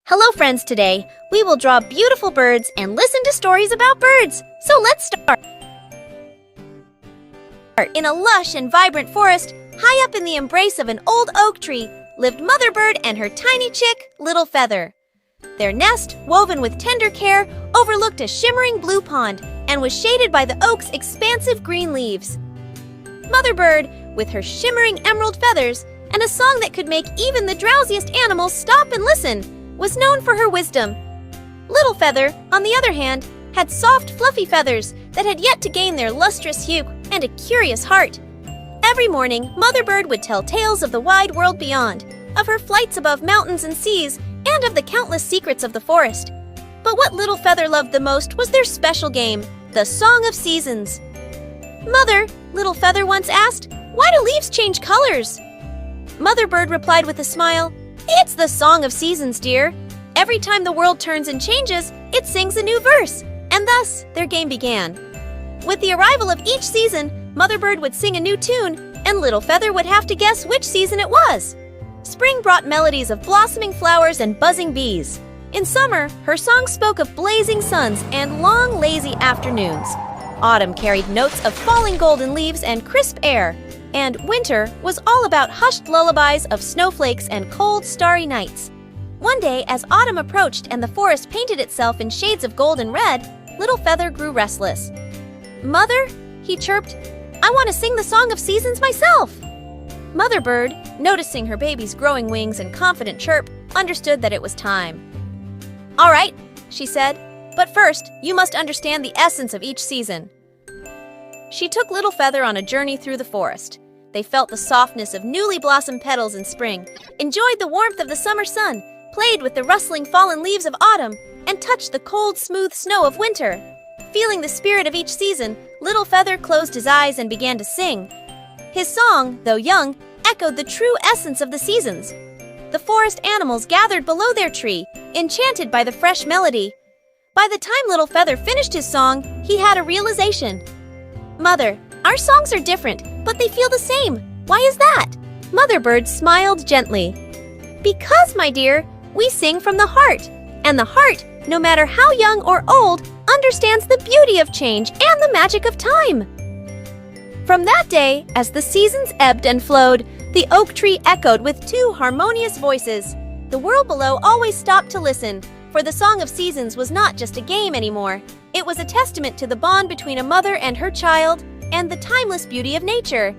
Hello friends, today we will draw beautiful birds and listen to stories about birds. So let's start. In a lush and vibrant forest, high up in the embrace of an old oak tree, lived Mother Bird and her tiny chick, Little Feather. Their nest, woven with tender care, overlooked a shimmering blue pond and was shaded by the oak's expansive green leaves. Mother Bird, with her shimmering emerald feathers and a song that could make even the drowsiest animals stop and listen, was known for her wisdom. Little Feather, on the other hand, had soft, fluffy feathers that had yet to gain their lustrous hue and a curious heart. Every morning, Mother Bird would tell tales of the wide world beyond, of her flights above mountains and seas, and of the countless secrets of the forest. But what Little Feather loved the most was their special game, the Song of Seasons. "Mother," Little Feather once asked, "why do leaves change colors?" Mother Bird replied with a smile, "It's the Song of Seasons, dear. Every time the world turns and changes, it sings a new verse." And thus, their game began. With the arrival of each season, Mother Bird would sing a new tune, and Little Feather would have to guess which season it was. Spring brought melodies of blossoming flowers and buzzing bees. In summer, her song spoke of blazing suns and long, lazy afternoons. Autumn carried notes of falling golden leaves and crisp air. And winter was all about hushed lullabies of snowflakes and cold, starry nights. One day, as autumn approached and the forest painted itself in shades of gold and red, Little Feather grew restless. "Mother," he chirped, "I want to sing the Song of Seasons myself." Mother Bird, noticing her baby's growing wings and confident chirp, understood that it was time. "All right," she said, "but first, you must understand the essence of each season." She took Little Feather on a journey through the forest. They felt the softness of newly blossomed petals in spring, enjoyed the warmth of the summer sun, played with the rustling fallen leaves of autumn, and touched the cold, smooth snow of winter. Feeling the spirit of each season, Little Feather closed his eyes and began to sing. His song, though young, echoed the true essence of the seasons. The forest animals gathered below their tree, enchanted by the fresh melody. By the time Little Feather finished his song, he had a realization. "Mother, our songs are different, but they feel the same. Why is that?" Mother Bird smiled gently. "Because, my dear, we sing from the heart. And the heart, no matter how young or old, understands the beauty of change and the magic of time." From that day, as the seasons ebbed and flowed, the oak tree echoed with two harmonious voices. The world below always stopped to listen, for the Song of Seasons was not just a game anymore. It was a testament to the bond between a mother and her child, and the timeless beauty of nature.